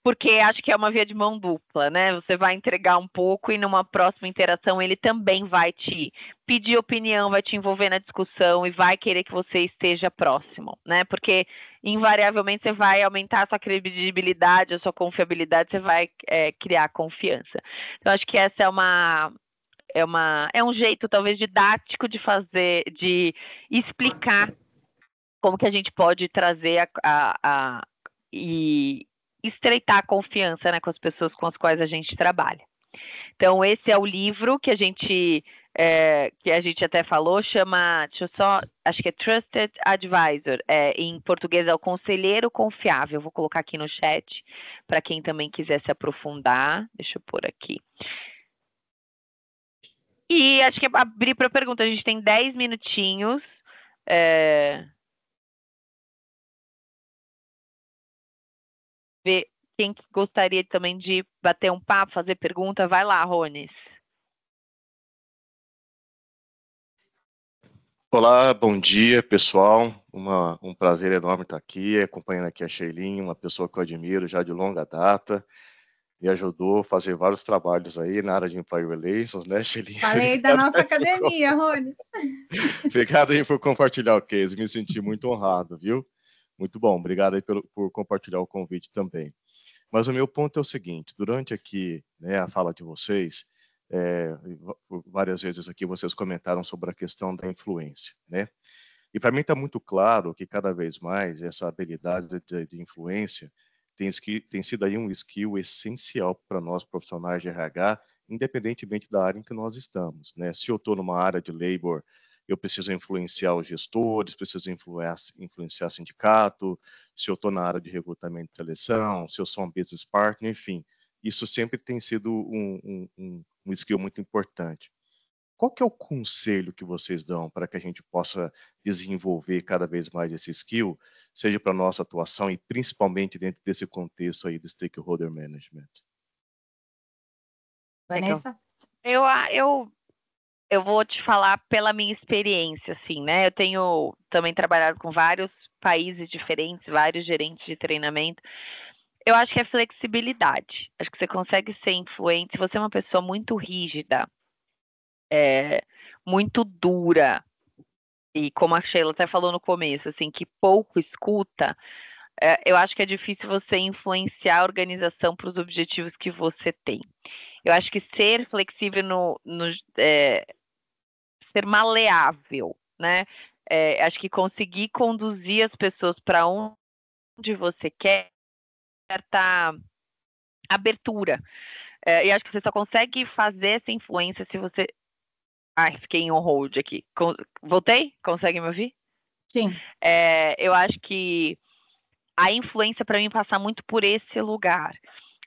porque acho que é uma via de mão dupla, né? Você vai entregar um pouco e numa próxima interação ele também vai te pedir opinião, vai te envolver na discussão e vai querer que você esteja próximo, né? Porque invariavelmente você vai aumentar a sua credibilidade, a sua confiabilidade, você vai criar confiança. Então acho que essa é um jeito talvez didático de fazer, de explicar como que a gente pode trazer e estreitar a confiança, né, com as pessoas com as quais a gente trabalha. Então, esse é o livro que a gente até falou, acho que é Trusted Advisor, em português é o Conselheiro Confiável. Vou colocar aqui no chat para quem também quiser se aprofundar. Deixa eu pôr aqui. E acho que abrir para pergunta, a gente tem 10 minutinhos. Ver quem gostaria também de bater um papo, fazer pergunta, vai lá, Rones. Olá, bom dia, pessoal. Um prazer enorme estar aqui, acompanhando aqui a Sheilinha, uma pessoa que eu admiro já de longa data. Me ajudou a fazer vários trabalhos aí na área de Employee Relations, né, Sheilinha? Falei da nossa academia, Rones. Obrigado aí por compartilhar o case, me senti muito honrado, viu? Muito bom, obrigado aí por compartilhar o convite também. Mas o meu ponto é o seguinte, durante aqui, né, a fala de vocês, várias vezes aqui vocês comentaram sobre a questão da influência, né? E para mim está muito claro que cada vez mais essa habilidade de influência tem sido aí um skill essencial para nós profissionais de RH, independentemente da área em que nós estamos, né? Se eu estou numa área de labor, eu preciso influenciar os gestores, preciso influenciar sindicato, se eu estou na área de recrutamento e seleção, se eu sou um business partner, enfim, isso sempre tem sido um skill muito importante. Qual que é o conselho que vocês dão para que a gente possa desenvolver cada vez mais esse skill, seja para a nossa atuação e principalmente dentro desse contexto aí de stakeholder management? Vanessa? Eu vou te falar pela minha experiência, assim, né? Eu tenho também trabalhado com vários países diferentes, vários gerentes de treinamento. Eu acho que é flexibilidade. Acho que você consegue ser influente se você é uma pessoa muito rígida, muito dura, e como a Sheila até falou no começo, assim, que pouco escuta, eu acho que é difícil você influenciar a organização para os objetivos que você tem. Eu acho que ser flexível ser maleável, né? Acho que conseguir conduzir as pessoas para onde você quer, certa abertura. E acho que você só consegue fazer essa influência se você... Ai, fiquei em on hold aqui. Voltei? Consegue me ouvir? Sim. Eu acho que a influência para mim passa muito por esse lugar.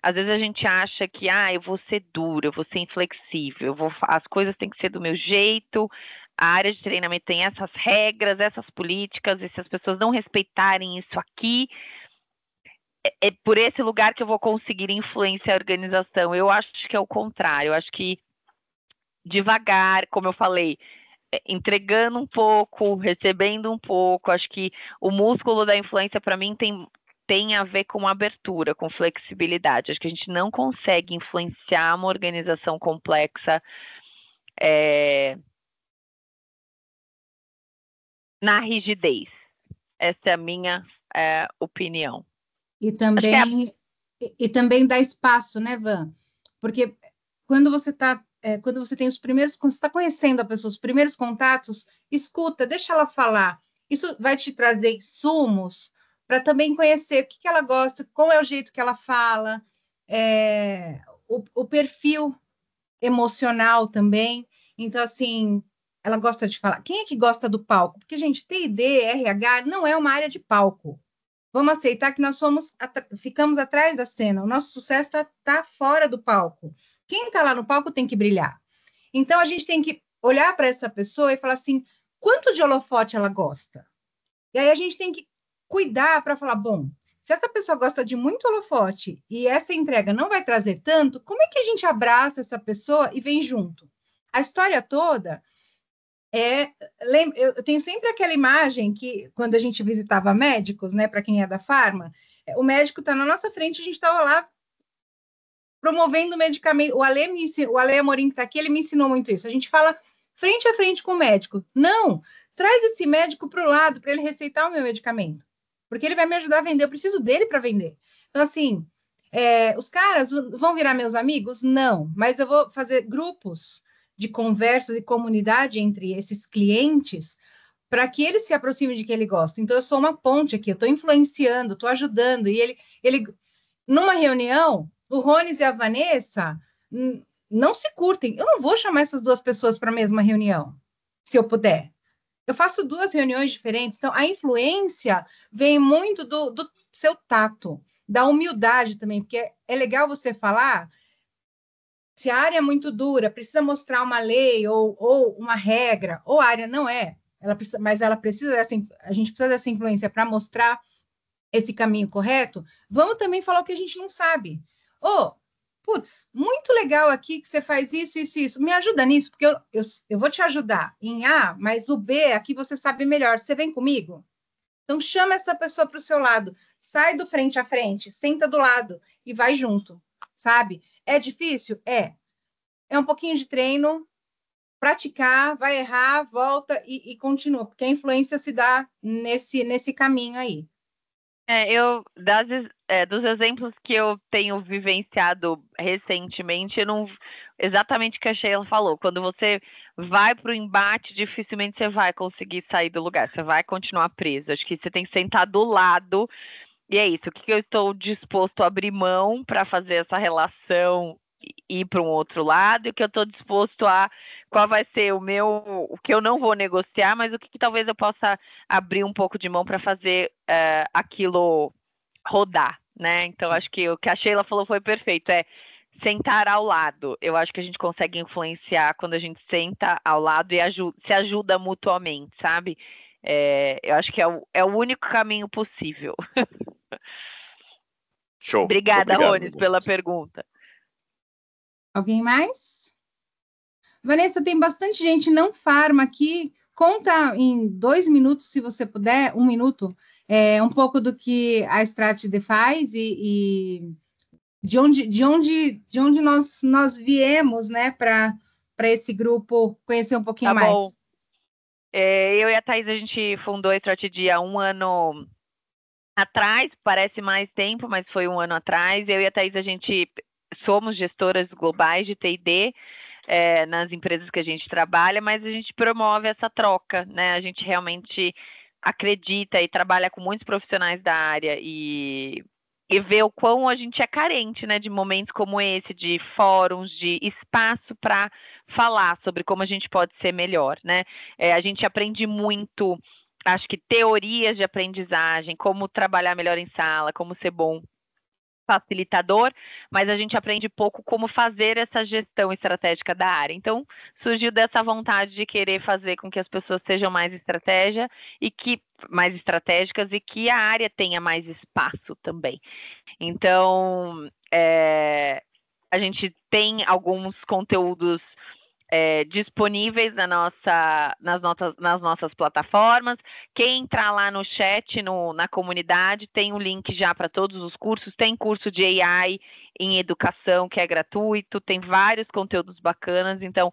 às vezes a gente acha que, eu vou ser dura, eu vou ser inflexível, as coisas têm que ser do meu jeito, a área de treinamento tem essas regras, essas políticas, e se as pessoas não respeitarem isso aqui, é por esse lugar que eu vou conseguir influenciar a organização. Eu acho que é o contrário, eu acho que devagar, como eu falei, entregando um pouco, recebendo um pouco, acho que o músculo da influência, para mim, tem a ver com abertura, com flexibilidade. Acho que a gente não consegue influenciar uma organização complexa na rigidez. Essa é a minha opinião. E também dá espaço, né, Van? Porque quando você tem quando você está conhecendo a pessoa, os primeiros contatos, escuta, deixa ela falar. Isso vai te trazer insumos para também conhecer o que ela gosta, qual é o jeito que ela fala, o perfil emocional também. Então, assim, ela gosta de falar. Quem é que gosta do palco? Porque, gente, TID, RH não é uma área de palco. Vamos aceitar que nós ficamos atrás da cena. O nosso sucesso está fora do palco. Quem está lá no palco tem que brilhar. Então, a gente tem que olhar para essa pessoa e falar assim, quanto de holofote ela gosta? E aí a gente tem que cuidar para falar, bom, se essa pessoa gosta de muito holofote e essa entrega não vai trazer tanto, como é que a gente abraça essa pessoa e vem junto? A história toda eu tenho sempre aquela imagem que, quando a gente visitava médicos, né, para quem é da farma, o médico está na nossa frente, a gente estava lá promovendo o medicamento. O Ale Amorim que está aqui, ele me ensinou muito isso. A gente fala frente a frente com o médico. Não, traz esse médico para o lado, para ele receitar o meu medicamento, porque ele vai me ajudar a vender, eu preciso dele para vender. Então, assim, os caras vão virar meus amigos? Não, mas eu vou fazer grupos de conversas e comunidade entre esses clientes para que ele se aproxime de quem ele gosta. Então, eu sou uma ponte aqui, eu estou influenciando, estou ajudando, e ele, numa reunião, o Rones e a Vanessa não se curtem. Eu não vou chamar essas duas pessoas para a mesma reunião, se eu puder. Eu faço 2 reuniões diferentes, então a influência vem muito do seu tato, da humildade também, porque é legal você falar. Se a área é muito dura, precisa mostrar uma lei ou uma regra, ou a área não é, mas ela precisa a gente precisa dessa influência para mostrar esse caminho correto. Vamos também falar o que a gente não sabe. Putz, muito legal aqui que você faz isso, isso, isso. Me ajuda nisso, porque eu vou te ajudar em A, mas o B aqui você sabe melhor. Você vem comigo? Então, chama essa pessoa para o seu lado. Sai do frente a frente, senta do lado e vai junto, sabe? É difícil? É um pouquinho de treino, praticar, vai errar, volta e continua, porque a influência se dá nesse caminho aí. Dos exemplos que eu tenho vivenciado recentemente, eu não exatamente o que a Sheila falou. Quando você vai para o embate, dificilmente você vai conseguir sair do lugar, você vai continuar preso. Acho que você tem que sentar do lado, e é isso. O que eu estou disposto a abrir mão para fazer essa relação ir para um outro lado, e o que eu estou disposto qual vai ser o que eu não vou negociar, mas o que talvez eu possa abrir um pouco de mão para fazer aquilo rodar, né? Então, acho que o que a Sheila falou foi perfeito, sentar ao lado. Eu acho que a gente consegue influenciar quando a gente senta ao lado e se ajuda mutuamente, sabe? Eu acho que é o único caminho possível. Show. Obrigada, Rones, pela pergunta. Alguém mais? Vanessa, tem bastante gente não farma aqui. Conta em 2 minutos, se você puder, 1 minuto, um pouco do que a Stratide faz e de onde nós viemos, né, para esse grupo conhecer um pouquinho mais. Bom. Eu e a Thaís, a gente fundou a Stratide há 1 ano atrás, parece mais tempo, mas foi 1 ano atrás. Eu e a Thaís, a gente somos gestoras globais de TID nas empresas que a gente trabalha, mas a gente promove essa troca, né? A gente realmente acredita e trabalha com muitos profissionais da área e vê o quão a gente é carente, né, de momentos como esse, de fóruns, de espaço para falar sobre como a gente pode ser melhor, né? A gente aprende muito, acho que teorias de aprendizagem, como trabalhar melhor em sala, como ser bom facilitador, mas a gente aprende pouco como fazer essa gestão estratégica da área. Então, surgiu dessa vontade de querer fazer com que as pessoas sejam mais mais estratégicas e que a área tenha mais espaço também. Então, a gente tem alguns conteúdos disponíveis nas nossas plataformas. Quem entrar lá no chat, na comunidade, tem um link já para todos os cursos. Tem curso de AI em educação, que é gratuito, tem vários conteúdos bacanas. Então,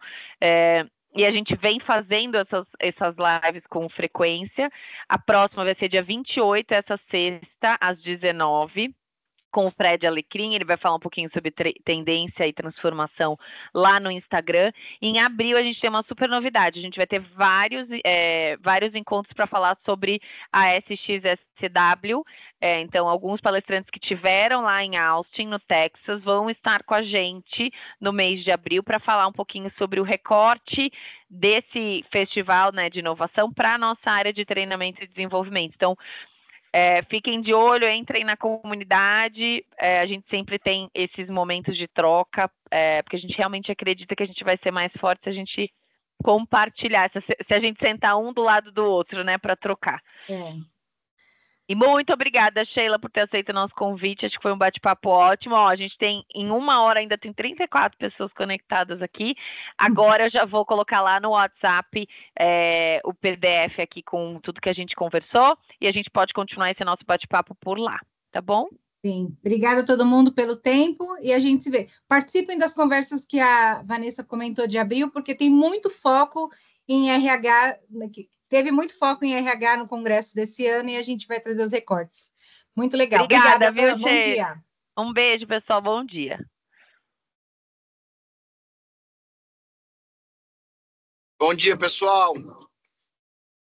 e a gente vem fazendo essas lives com frequência. A próxima vai ser dia 28, essa sexta, às 19h. Com o Fred Alecrim, ele vai falar um pouquinho sobre tendência e transformação lá no Instagram. Em abril, a gente tem uma super novidade. A gente vai ter vários encontros para falar sobre a SXSW. Então, alguns palestrantes que tiveram lá em Austin, no Texas, vão estar com a gente no mês de abril para falar um pouquinho sobre o recorte desse festival, né, de inovação para a nossa área de treinamento e desenvolvimento. Então, fiquem de olho, entrem na comunidade, a gente sempre tem esses momentos de troca, porque a gente realmente acredita que a gente vai ser mais forte se a gente compartilhar, se a gente sentar um do lado do outro, né, para trocar. E muito obrigada, Sheila, por ter aceito o nosso convite. Acho que foi um bate-papo ótimo. Ó, a gente tem, em 1 hora, ainda tem 34 pessoas conectadas aqui. Agora eu já vou colocar lá no WhatsApp o PDF aqui com tudo que a gente conversou. E a gente pode continuar esse nosso bate-papo por lá, tá bom? Sim. Obrigada a todo mundo pelo tempo e a gente se vê. Participem das conversas que a Vanessa comentou de abril, porque tem muito foco em RH, teve muito foco em RH no congresso desse ano e a gente vai trazer os recortes. Muito legal. Obrigada, viu, Bom dia. Um beijo, pessoal. Bom dia. Bom dia, pessoal.